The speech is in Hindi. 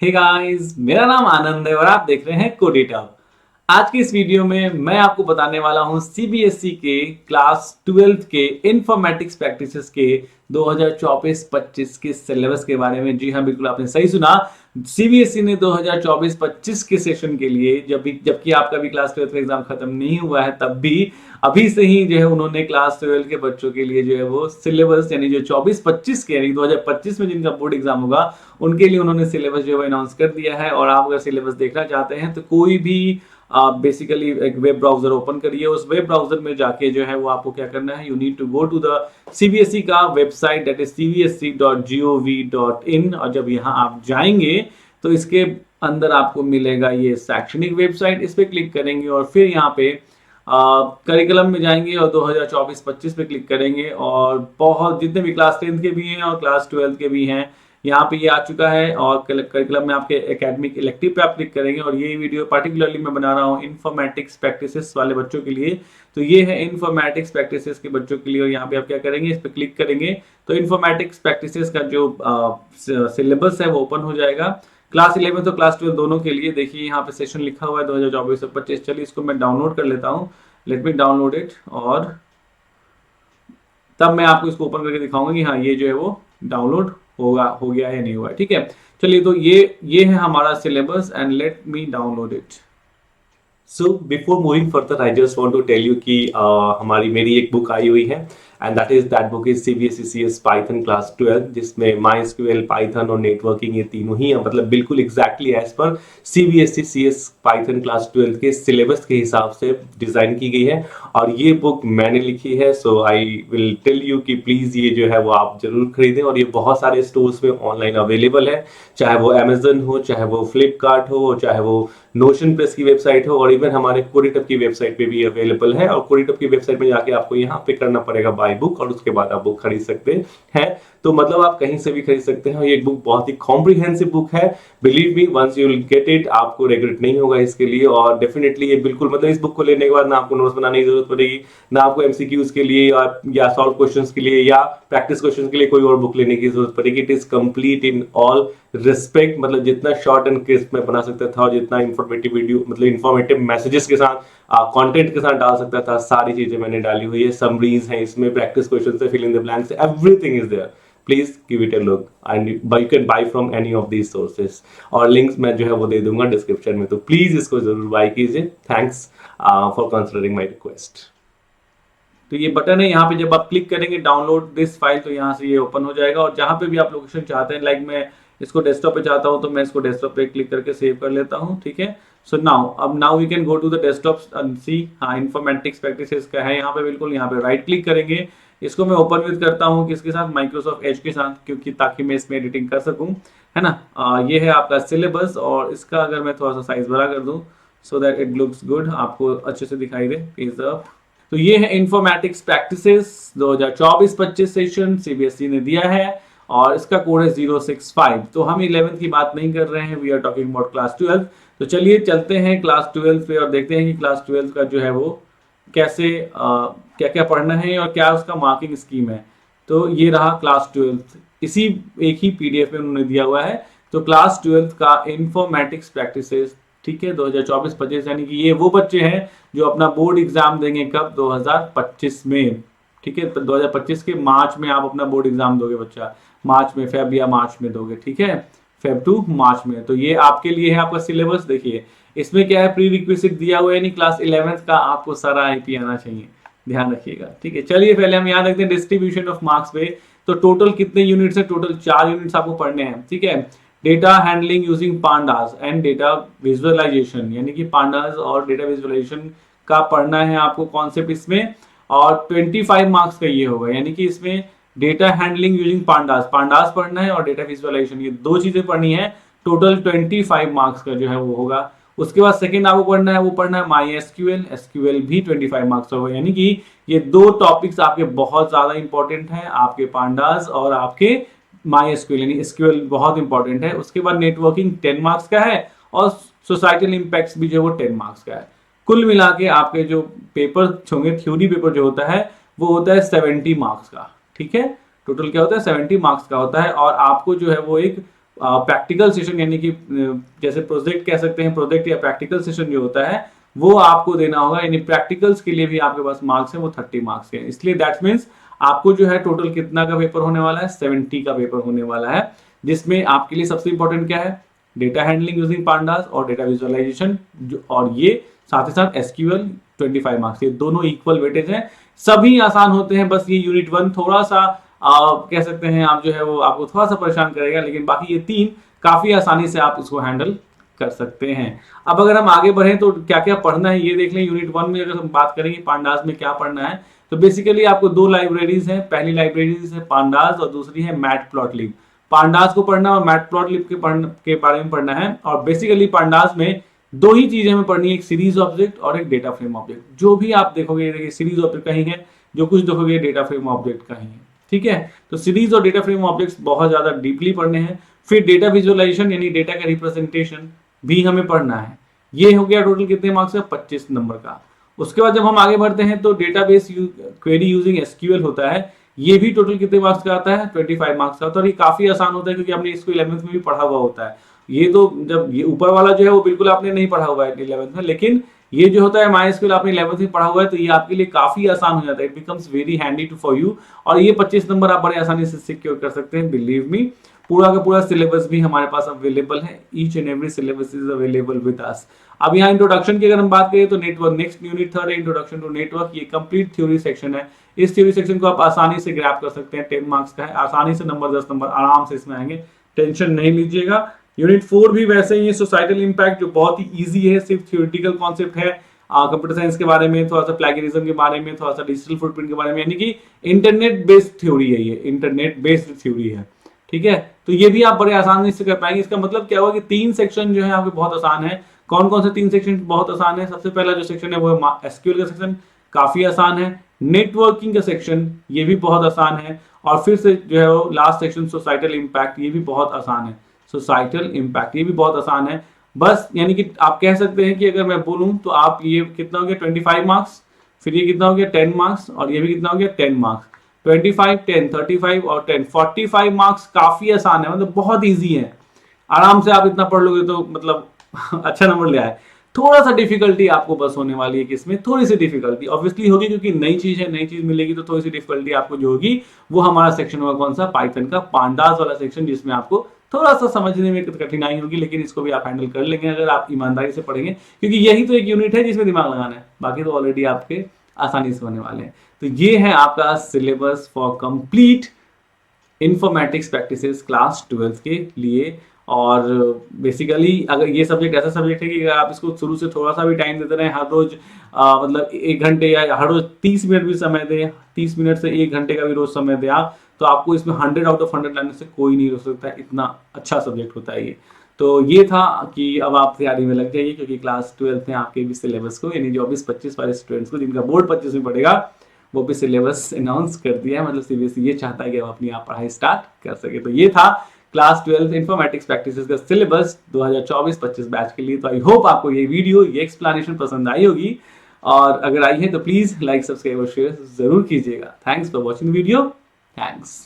हे गाइस, मेरा नाम आनंद है और आप देख रहे हैं कोडिटअप। आज की इस वीडियो में मैं आपको बताने वाला हूं सीबीएसई के क्लास 12th के इंफॉर्मेटिक्स प्रैक्टिसेस के 2024-25 के सिलेबस के बारे में। जी हाँ, बिल्कुल आपने सही सुना। सीबीएसई ने 2024-25 के सेशन के लिए जबकि आपका भी क्लास 12th का एग्जाम खत्म नहीं हुआ है, तब भी अभी से ही जो है उन्होंने क्लास 12 के बच्चों के लिए जो है वो सिलेबस यानी जो 24-25 के यानी 2025 में जिनका बोर्ड एग्जाम होगा उनके लिए उन्होंने सिलेबस जो है अनाउंस कर दिया है। और आप अगर सिलेबस देखना चाहते हैं तो कोई भी आप बेसिकली एक वेब ब्राउजर ओपन करिए। उस वेब ब्राउजर में जाके जो है वो आपको क्या करना है, you need to go to the CBSE का वेबसाइट, दैट इज cbsc.gov.in। और जब यहाँ आप जाएंगे तो इसके अंदर आपको मिलेगा ये शैक्षणिक वेबसाइट। इस पर क्लिक करेंगे और फिर यहाँ पे करिकुलम में जाएंगे और 2024-25 पे क्लिक करेंगे और बहुत जितने भी क्लास 10th के भी हैं और क्लास 12th के भी हैं यहाँ पे ये आ चुका है। और करिकुलम में आपके एकेडमिक इलेक्टिव पे आप क्लिक करेंगे और ये वीडियो पार्टिकुलरली मैं बना रहा हूँ इन्फॉर्मेटिक्स प्रैक्टिसेस वाले बच्चों के लिए। तो ये है इन्फॉर्मेटिक्स प्रैक्टिसेस के बच्चों के लिए और यहाँ पे आप क्या करेंगे, इस पर क्लिक करेंगे तो इन्फॉर्मेटिक्स प्रैक्टिसेस का जो सिलेबस है वो ओपन हो जाएगा। क्लास 11 और क्लास 12 दोनों के लिए देखिए यहाँ पे सेशन लिखा हुआ है 2024-25। चलिए इसको मैं डाउनलोड कर लेता हूँ। लेट मी डाउनलोड इट और तब मैं आपको इसको ओपन करके दिखाऊंगा कि हाँ ये जो है वो डाउनलोड हो गया है नहीं हुआ है। ठीक है, चलिए तो ये है हमारा syllabus and let me download it. So before moving further I just want to tell you कि मेरी एक बुक आई हुई है and that book is CBSE CS Python class 12, जिसमें माइस्क्यूएल, पाइथन और नेटवर्किंग ये तीनों ही है, मतलब बिल्कुल एग्जैक्टली एज पर सीबीएसई सीएस पाइथन क्लास 12 के सिलेबस के हिसाब से डिजाइन की गई है और ये बुक मैंने लिखी है। सो आई विल टेल यू कि प्लीज ये जो है वो आप जरूर खरीदें और ये बहुत सारे स्टोर्स में ऑनलाइन अवेलेबल है, चाहे वो अमेजन हो, चाहे वो फ्लिपकार्ट हो, चाहे वो नोशन प्रेस की वेबसाइट हो और इवन हमारे कोडिटअप की वेबसाइट पे भी अवेलेबल है। और कोडिटअप की वेबसाइट में जाके आपको यहाँ पे करना पड़ेगा बाय बुक और उसके बाद आप बुक खरीद सकते हैं। तो मतलब आप कहीं से भी खरीद सकते हैं। ये बुक बहुत ही कॉम्प्रिहेंसिव बुक है, believe me, once you will get it आपको रिग्रेट नहीं होगा इसके लिए। और डेफिनेटली ये बिल्कुल मतलब इस बुक को लेने के बाद ना आपको नोट्स बनाने की जरूरत पड़ेगी, ना आपको एमसीक्यूज के लिए या सॉल्व क्वेश्चंस के लिए या प्रैक्टिस क्वेश्चंस के लिए कोई और बुक लेने की जरूरत पड़ेगी। It is complete in all respect, मतलब जितना शॉर्ट एंड क्रिस्प में बना सकता था और जितना इंफॉर्मेटिव वीडियो मतलब इंफॉर्मेटिव मैसेजेस के साथ कंटेंट के साथ डाल सकता था, सारी चीजें मैंने डाली हुई है। समरीज हैं इसमें, प्रैक्टिस क्वेश्चन से fill in the blanks, everything is there. Please give it a look and you can buy from any of these sources और लिंक्स मैं जो है वो दे दूंगा डिस्क्रिप्शन में, तो प्लीज इसको जरूर बाय कीजिए। Thanks for considering my request. तो ये बटन है, यहाँ पे जब आप क्लिक करेंगे डाउनलोड दिस फाइल तो यहाँ से ये ओपन हो जाएगा और जहाँ पे भी आप लोकेशन चाहते हैं, लाइक मैं इसको डेस्कटॉप पे चाहता हूँ तो मैं इसको डेस्कटॉप पे क्लिक करके सेव कर लेता हूँ। ठीक है, so now we can go to the desktop and see. हाँ, इन्फॉर्मेटिक्स प्रैक्टिसेस का है यहाँ पे, बिल्कुल यहाँ पे राइट क्लिक करेंगे। इसको मैं ओपन विद करता हूँ किसके साथ, माइक्रोसॉफ्ट एज के साथ, क्योंकि ताकि मैं इसमें एडिटिंग कर सकूँ, है ना। ये है आपका सिलेबस और इसका अगर मैं थोड़ा सा साइज बड़ा कर दूँ so that it looks good, आपको अच्छे से दिखाई दे। Page up. तो ये है इन्फॉर्मेटिक्स प्रैक्टिसेस 2024-25 सेशन सीबीएसई ने दिया है और इसका कोड है 065। तो हम 11th की बात नहीं कर रहे हैं, we are talking about class 12। तो चलिए चलते हैं क्लास 12 पे और देखते हैं कि क्लास 12 का जो है वो कैसे क्या क्या पढ़ना है और क्या उसका मार्किंग स्कीम है। तो ये रहा क्लास 12, इसी एक ही पीडीएफ में उन्होंने दिया हुआ है। तो क्लास 12 का इन्फॉर्मेटिक्स प्रैक्टिसेस, ठीक है, 2024-25, यानी कि ये वो बच्चे हैं जो अपना बोर्ड एग्जाम देंगे कब, 2025 में। ठीक है, तो 2025 के मार्च में आप अपना बोर्ड एग्जाम दोगे बच्चा, मार्च में, फेब या मार्च में दोगे। ठीक है, फेब टू मार्च में। तो ये आपके लिए है आपका सिलेबस। देखिए इसमें क्या है, प्री रिक्विजिट दिया हुआ है, यानी क्लास 11th का आपको सारा आईपी आना चाहिए, ध्यान रखिएगा। ठीक है, चलिए पहले हम याद रखते हैं डिस्ट्रीब्यूशन ऑफ मार्क्स पे। तो टोटल कितने यूनिट्स है, टोटल 4 यूनिट्स आपको पढ़ने हैं। ठीक है, data handling using pandas and data visualisation, यानी कि पांडास और डेटा विजुअलाइजेशन का पढ़ना है आपको कॉन्सेप्ट इसमें। और 25 मार्क्स का ये होगा, यानी कि इसमें data handling using pandas pandas पढ़ना है और डेटा विजुअलाइजेशन, ये दो चीजें पढ़नी है। टोटल 25 मार्क्स का जो है वो होगा। उसके बाद सेकंड आपको पढ़ना है, वो पढ़ना है माई एसक्यूएल, एसक्यूएल भी 25 मार्क्स होगा। यानी कि ये दो टॉपिक्स आपके बहुत ज्यादा इंपॉर्टेंट हैं, आपके पांडास और आपके माई एसक्यूएल, यानी एसक्यूएल बहुत इंपॉर्टेंट है। उसके बाद नेटवर्किंग 10 मार्क्स का है और सोसाइटल इंपैक्ट्स भी जो वो 10 मार्क्स का है। कुल मिला के आपके जो पेपर होंगे, थ्योरी पेपर जो होता है वो होता है 70 मार्क्स का। ठीक है, टोटल क्या होता है, 70 मार्क्स का होता है। और आपको जो है वो एक प्रैक्टिकल सेशन यानी कि जैसे प्रोजेक्ट कह सकते हैं, प्रोजेक्ट या प्रैक्टिकल सेशन जो होता है वो आपको देना होगा, यानी प्रैक्टिकल्स के लिए भी आपके पास मार्क्स है वो 30 मार्क्स के हैं। इसलिए दैट मीन्स आपको जो है टोटल कितना का पेपर होने वाला है, 70 का पेपर होने वाला है, जिसमें आपके लिए सबसे इंपॉर्टेंट क्या है, डेटा हैंडलिंग यूजिंग पांडास और डेटा विजुअलाइजेशन, और ये साथ ही साथ एसक्यूएल 25 मार्क्स, ये दोनों इक्वल वेटेज हैं, सभी आसान होते हैं। बस ये यूनिट 1 थोड़ा सा कह सकते हैं आप जो है वो आपको थोड़ा सा परेशान करेगा, लेकिन बाकी ये 3 काफी आसानी से आप इसको हैंडल कर सकते हैं। अब अगर हम आगे बढ़े तो क्या क्या पढ़ना है ये देख लें। यूनिट 1 में अगर हम बात करेंगे पांडास में क्या पढ़ना है, तो बेसिकली आपको 2 लाइब्रेरीज हैं। पहली लाइब्रेरीज है पांडास और दूसरी है मैटप्लॉटलिब। पांडास को पढ़ना और मैटप्लॉटलिब के बारे में पढ़ना है। और बेसिकली पांडास में 2 ही चीजें हमें पढ़नी है, एक सीरीज ऑब्जेक्ट और एक डेटा फ्रेम ऑब्जेक्ट। जो भी आप देखोगे देखिए सीरीज ऑब्जेक्ट कहीं है, जो कुछ देखोगे डेटा फ्रेम ऑब्जेक्ट कहीं है, ठीक है। तो सीरीज और डेटा फ्रेम ऑब्जेक्ट्स बहुत ज्यादा डीपली पढ़ने हैं। फिर डेटा विजुअलाइजेशन यानी डेटा का रिप्रेजेंटेशन भी हमें पढ़ना है। ये हो गया टोटल कितने मार्क्स है, 25 नंबर का। उसके बाद जब हम आगे बढ़ते हैं तो डेटाबेस क्वेरी यूजिंग एसक्यूएल होता है, ये भी टोटल कितने मार्क्स का आता है, 25 मार्क्स का आता है। और ये काफी आसान होता है क्योंकि आपने इसको 11th में भी पढ़ा हुआ होता है। ये तो जब ये ऊपर वाला जो है वो बिल्कुल आपने नहीं पढ़ा हुआ है 11th में, लेकिन ये जो होता है MySQL आपने 11th में पढ़ा हुआ है, तो ये आपके लिए काफी आसान हो जाता है। It becomes very handy to for you. और ये 25 नंबर आप बड़े आसानी से सिक्योर कर सकते हैं, बिलीव मी। पूरा का पूरा सिलेबस भी हमारे पास अवेलेबल है, each and every syllabus is available with us. अब यहाँ इंट्रोडक्शन की अगर हम बात करें तो नेटवर्क, नेक्स्ट यूनिट 3 है इंट्रोडक्शन टू नेटवर्क। ये कंप्लीट थ्योरी सेक्शन है। इस थ्योरी सेक्शन को आप आसानी से ग्रैप कर सकते हैं, 10 मार्क्स का है, आसानी से नंबर 10 नंबर आराम से इसमें आएंगे, टेंशन नहीं लीजिएगा। यूनिट 4 भी वैसे ही, सोसाइटल इंपैक्ट जो बहुत ही ईजी है, सिर्फ थ्योरेटिकल कॉन्सेप्ट है, कंप्यूटर साइंस के बारे में, थोड़ा सा प्लैगियरिज्म के बारे में, थोड़ा सा डिजिटल फुटप्रिंट के बारे में, यानी कि इंटरनेट बेस्ड थ्योरी है, ये इंटरनेट बेस्ड थ्योरी है, ठीक है। तो ये भी आप बड़े आसानी से कर पाएंगे। इसका मतलब क्या हुआ कि 3 सेक्शन जो है आपके बहुत आसान है। कौन कौन से 3 सेक्शन बहुत आसान है? सबसे पहला जो सेक्शन है वो है एसक्यूएल का सेक्शन, काफी आसान है। नेटवर्किंग का सेक्शन ये भी बहुत आसान है। और फिर से जो है वो लास्ट सेक्शन सोसाइटल इंपैक्ट, ये भी बहुत आसान है। सोसाइटल इंपैक्ट ये भी बहुत आसान है। बस यानी कि आप कह सकते हैं कि अगर मैं बोलूं तो आप ये कितना हो गया 25 मार्क्स, फिर ये कितना हो गया 10 मार्क्स, और ये भी कितना हो गया 10 मार्क्स। 25, 10, 35 और 10, 45 मार्क्स काफी आसान है, मतलब बहुत इजी है। आराम से आप इतना पढ़ लोगे तो मतलब अच्छा नंबर ले आए। थोड़ा सा डिफिकल्टी आपको बस होने वाली है कि इसमें थोड़ी सी डिफिकल्टी ऑब्वियसली होगी क्योंकि नई चीज है, नई चीज मिलेगी तो थोड़ी सी डिफिकल्टी आपको जो होगी वो हमारा सेक्शन होगा कौन सा, पाइथन का पांडास वाला सेक्शन, जिसमें आपको थोड़ा सा समझने में कठिनाई होगी, लेकिन इसको भी आप हैंडल कर लेंगे अगर आप ईमानदारी से पढ़ेंगे, क्योंकि यही तो एक यूनिट है जिसमें दिमाग लगाना है, बाकी तो ऑलरेडी आपके आसानी से होने वाले हैं। तो ये है आपका syllabus for complete informatics practices class 12 के लिए। और बेसिकली अगर ये सब्जेक्ट ऐसा सब्जेक्ट है कि अगर आप इसको शुरू से थोड़ा सा भी टाइम देते रहें, हर रोज मतलब 1 घंटे या हर रोज 30 मिनट भी समय दें, 30 मिनट से 1 घंटे का भी रोज समय दें आप, तो आपको इसमें 100 आउट ऑफ 100 लाने से कोई नहीं रोक सकता, इतना अच्छा सब्जेक्ट होता है ये। तो ये था कि अब आप तैयारी में लग जाइए, क्योंकि क्लास 12 में आपके भी सिलेबस को, यानी जो 24-25 वाले स्टूडेंट्स को जिनका बोर्ड 25 में पड़ेगा, वो भी सिलेबस अनाउंस कर दिया है। मतलब सीबीएसई ये चाहता है कि आप अपनी आप पढ़ाई स्टार्ट कर सके। तो ये था क्लास 12 इंफॉर्मेटिक्स प्रैक्टिसेस का सिलेबस 2024-25 बैच के लिए। तो आई होप आपको ये वीडियो, ये एक्सप्लेनेशन पसंद आई होगी, और अगर आई है तो प्लीज लाइक, सब्सक्राइब और शेयर जरूर कीजिएगा। Thanks for watching video. Thanks.